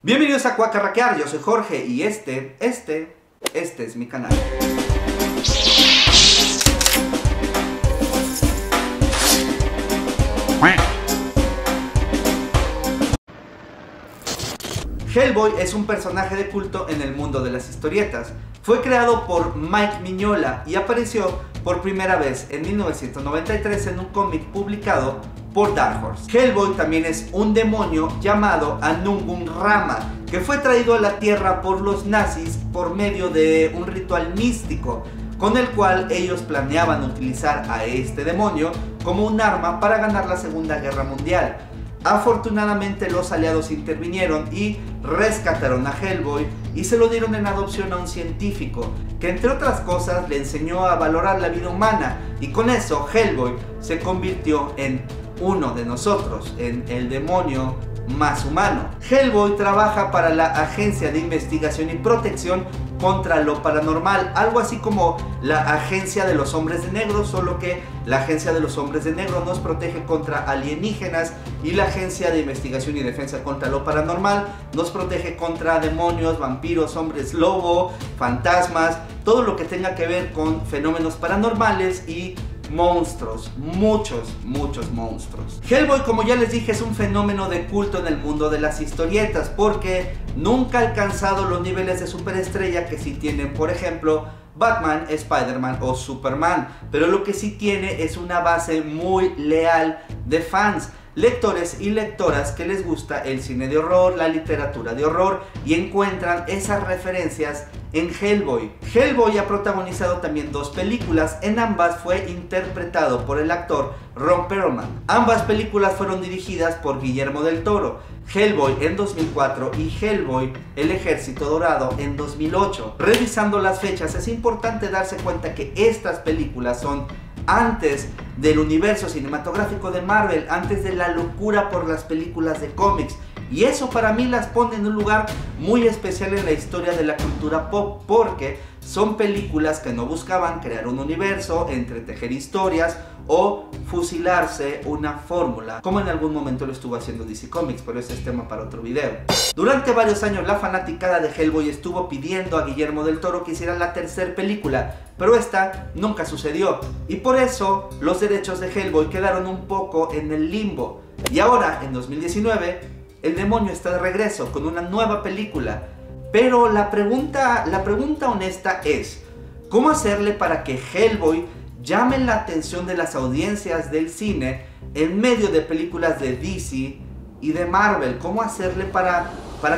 Bienvenidos a Cuacarraquear, yo soy Jorge y este es mi canal. Hellboy es un personaje de culto en el mundo de las historietas. Fue creado por Mike Mignola y apareció por primera vez en 1993 en un cómic publicado por Dark Horse. Hellboy también es un demonio llamado Anungun Rama, que fue traído a la tierra por los nazis por medio de un ritual místico, con el cual ellos planeaban utilizar a este demonio como un arma para ganar la Segunda Guerra Mundial. Afortunadamente los aliados intervinieron y rescataron a Hellboy y se lo dieron en adopción a un científico que, entre otras cosas, le enseñó a valorar la vida humana, y con eso Hellboy se convirtió en uno de nosotros, en el demonio más humano. Hellboy trabaja para la Agencia de Investigación y Protección contra lo Paranormal, algo así como la Agencia de los Hombres de Negro, solo que la Agencia de los Hombres de Negro nos protege contra alienígenas y la Agencia de Investigación y Defensa contra lo Paranormal nos protege contra demonios, vampiros, hombres lobo, fantasmas, todo lo que tenga que ver con fenómenos paranormales y monstruos, muchos monstruos. Hellboy, como ya les dije, es un fenómeno de culto en el mundo de las historietas porque nunca ha alcanzado los niveles de superestrella que sí tienen, por ejemplo, Batman, Spider-Man o Superman, pero lo que sí tiene es una base muy leal de fans, lectores y lectoras que les gusta el cine de horror, la literatura de horror, y encuentran esas referencias en Hellboy. Hellboy ha protagonizado también dos películas, en ambas fue interpretado por el actor Ron Perlman. Ambas películas fueron dirigidas por Guillermo del Toro, Hellboy en 2004 y Hellboy El Ejército Dorado en 2008. Revisando las fechas es importante darse cuenta que estas películas son antes del universo cinematográfico de Marvel, antes de la locura por las películas de cómics, y eso para mí las pone en un lugar muy especial en la historia de la cultura pop, porque son películas que no buscaban crear un universo, entretejer historias o fusilarse una fórmula, como en algún momento lo estuvo haciendo DC Comics, pero ese es tema para otro video. Durante varios años la fanaticada de Hellboy estuvo pidiendo a Guillermo del Toro que hiciera la tercera película, pero esta nunca sucedió, y por eso los derechos de Hellboy quedaron un poco en el limbo. Y ahora, en 2019, el demonio está de regreso con una nueva película. Pero la pregunta honesta es, ¿cómo hacerle para que Hellboy llame la atención de las audiencias del cine en medio de películas de DC y de Marvel? ¿Cómo hacerle para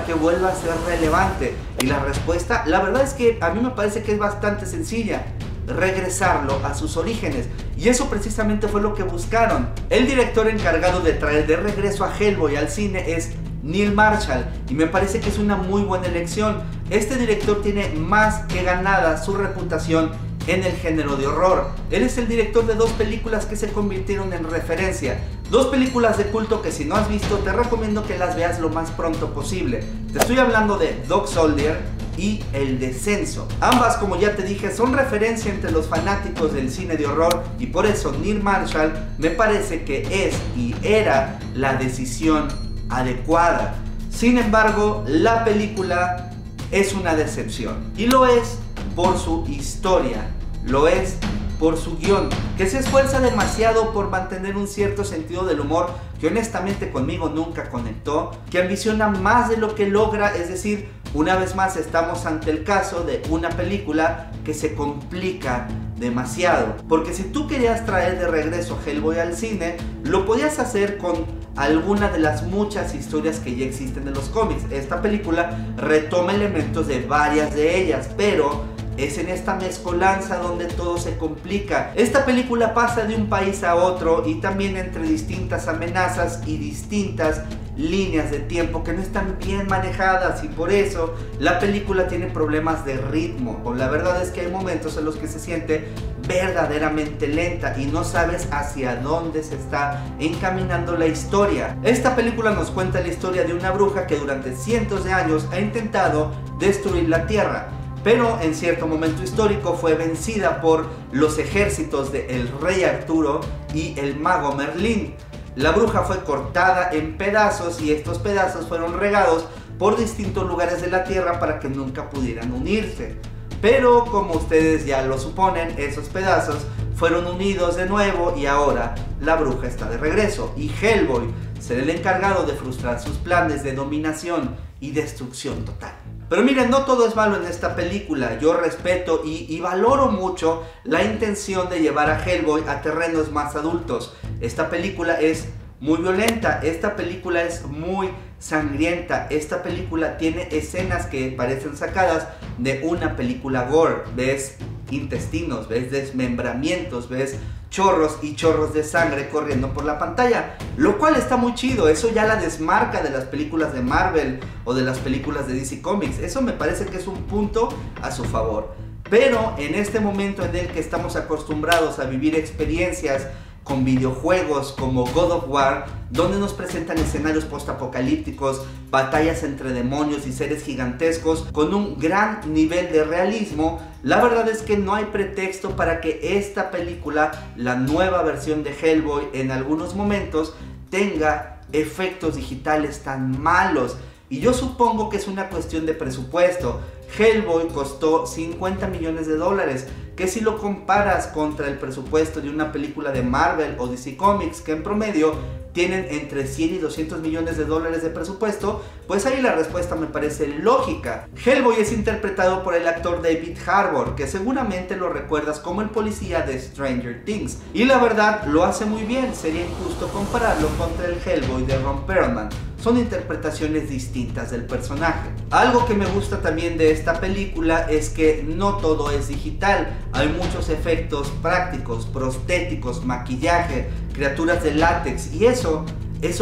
que vuelva a ser relevante? Y la respuesta, la verdad es que a mí me parece que es bastante sencilla: regresarlo a sus orígenes. Y eso precisamente fue lo que buscaron. El director encargado de traer de regreso a Hellboy al cine es Neil Marshall, y me parece que es una muy buena elección. Este director tiene más que ganada su reputación en el género de horror. Él es el director de dos películas que se convirtieron en referencia, dos películas de culto que, si no has visto, te recomiendo que las veas lo más pronto posible. Te estoy hablando de Dog Soldier y El Descenso. Ambas, como ya te dije, son referencia entre los fanáticos del cine de horror, y por eso Neil Marshall me parece que es y era la decisión adecuada. Sin embargo, la película es una decepción, y lo es por su historia, lo es por su guión, que se esfuerza demasiado por mantener un cierto sentido del humor que honestamente conmigo nunca conectó, que ambiciona más de lo que logra. Es decir, una vez más estamos ante el caso de una película que se complica demasiado, porque si tú querías traer de regreso Hellboy al cine, lo podías hacer con alguna de las muchas historias que ya existen en los cómics. Esta película retoma elementos de varias de ellas, pero es en esta mezcolanza donde todo se complica. Esta película pasa de un país a otro y también entre distintas amenazas y distintas líneas de tiempo que no están bien manejadas, y por eso la película tiene problemas de ritmo. O la verdad es que hay momentos en los que se siente verdaderamente lenta y no sabes hacia dónde se está encaminando la historia. Esta película nos cuenta la historia de una bruja que durante cientos de años ha intentado destruir la Tierra, pero en cierto momento histórico fue vencida por los ejércitos del rey Arturo y el mago Merlín. La bruja fue cortada en pedazos y estos pedazos fueron regados por distintos lugares de la Tierra para que nunca pudieran unirse. Pero como ustedes ya lo suponen, esos pedazos fueron unidos de nuevo y ahora la bruja está de regreso y Hellboy será el encargado de frustrar sus planes de dominación y destrucción total. Pero miren, no todo es malo en esta película. Yo respeto y valoro mucho la intención de llevar a Hellboy a terrenos más adultos. Esta película es muy violenta, esta película es muy sangrienta, esta película tiene escenas que parecen sacadas de una película gore. Ves intestinos, ves desmembramientos, ves chorros y chorros de sangre corriendo por la pantalla, lo cual está muy chido. Eso ya la desmarca de las películas de Marvel o de las películas de DC Comics. Eso me parece que es un punto a su favor. Pero en este momento en el que estamos acostumbrados a vivir experiencias con videojuegos como God of War, donde nos presentan escenarios postapocalípticos, batallas entre demonios y seres gigantescos con un gran nivel de realismo, la verdad es que no hay pretexto para que esta película, la nueva versión de Hellboy, en algunos momentos tenga efectos digitales tan malos. Y yo supongo que es una cuestión de presupuesto. Hellboy costó $50 millones, que si lo comparas contra el presupuesto de una película de Marvel o DC Comics, que en promedio tienen entre 100 y 200 millones de dólares de presupuesto, pues ahí la respuesta me parece lógica. Hellboy es interpretado por el actor David Harbour, que seguramente lo recuerdas como el policía de Stranger Things, y la verdad lo hace muy bien. Sería injusto compararlo contra el Hellboy de Ron Perlman. Son interpretaciones distintas del personaje. Algo que me gusta también de esta película es que no todo es digital. Hay muchos efectos prácticos, prostéticos, maquillaje, criaturas de látex, y eso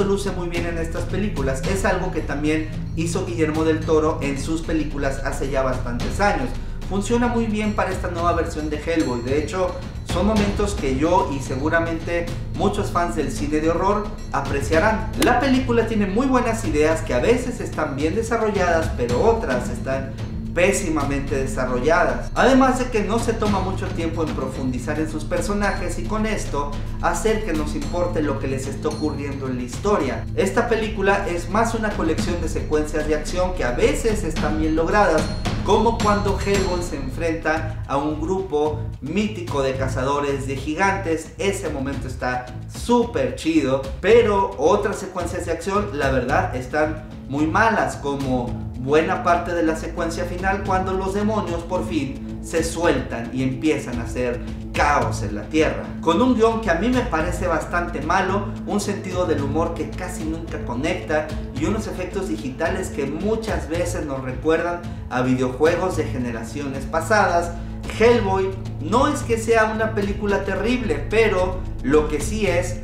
luce muy bien en estas películas. Es algo que también hizo Guillermo del Toro en sus películas hace ya bastantes años. Funciona muy bien para esta nueva versión de Hellboy. De hecho, son momentos que yo y seguramente muchos fans del cine de horror apreciarán. La película tiene muy buenas ideas que a veces están bien desarrolladas, pero otras están pésimamente desarrolladas. Además de que no se toma mucho tiempo en profundizar en sus personajes y con esto hacer que nos importe lo que les está ocurriendo en la historia. Esta película es más una colección de secuencias de acción que a veces están bien logradas, como cuando Hellboy se enfrenta a un grupo mítico de cazadores de gigantes. Ese momento está súper chido, pero otras secuencias de acción la verdad están muy malas, como buena parte de la secuencia final cuando los demonios por fin se sueltan y empiezan a hacer caos en la tierra, con un guión que a mí me parece bastante malo, un sentido del humor que casi nunca conecta y unos efectos digitales que muchas veces nos recuerdan a videojuegos de generaciones pasadas. Hellboy no es que sea una película terrible, pero lo que sí es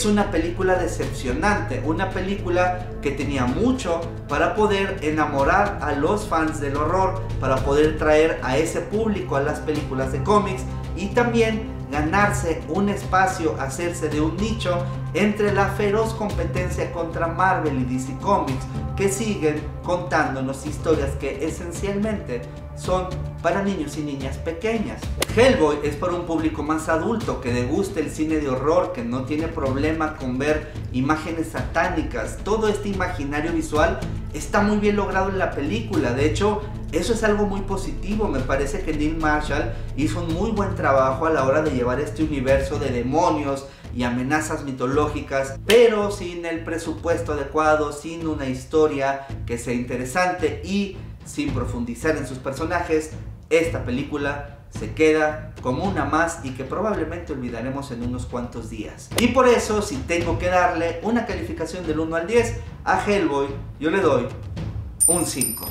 una película decepcionante, una película que tenía mucho para poder enamorar a los fans del horror, para poder traer a ese público a las películas de cómics y también ganarse un espacio, hacerse de un nicho entre la feroz competencia contra Marvel y DC Comics, que siguen contándonos historias que esencialmente son para niños y niñas pequeñas. Hellboy es para un público más adulto que le gusta el cine de horror, que no tiene problema con ver imágenes satánicas. Todo este imaginario visual está muy bien logrado en la película. De hecho, eso es algo muy positivo. Me parece que Neil Marshall hizo un muy buen trabajo a la hora de llevar este universo de demonios y amenazas mitológicas, pero sin el presupuesto adecuado, sin una historia que sea interesante y sin profundizar en sus personajes. Esta película se queda como una más y que probablemente olvidaremos en unos cuantos días. Y por eso, si tengo que darle una calificación del 1 al 10 a Hellboy, yo le doy un 5.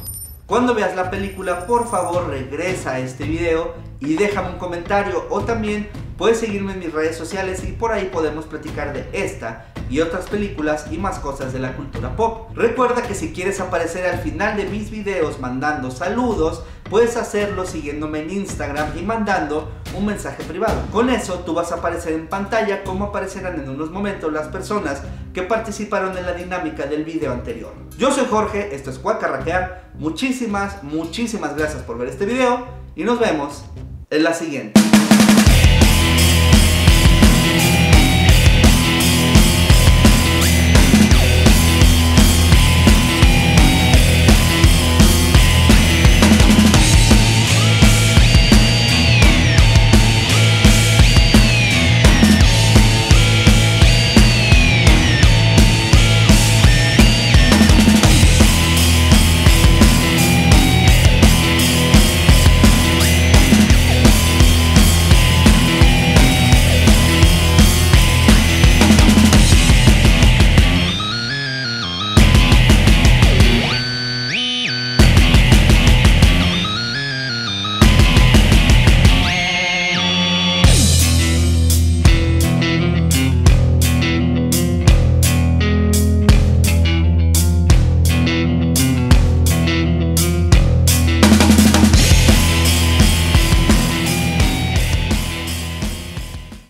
Cuando veas la película, por favor regresa a este video y déjame un comentario, o también puedes seguirme en mis redes sociales y por ahí podemos platicar de esta y otras películas y más cosas de la cultura pop. Recuerda que si quieres aparecer al final de mis videos mandando saludos, puedes hacerlo siguiéndome en Instagram y mandando un mensaje privado. Con eso tú vas a aparecer en pantalla como aparecerán en unos momentos las personas que participaron en la dinámica del video anterior. Yo soy Jorge, esto es Cuacarraquear. Muchísimas gracias por ver este video y nos vemos en la siguiente.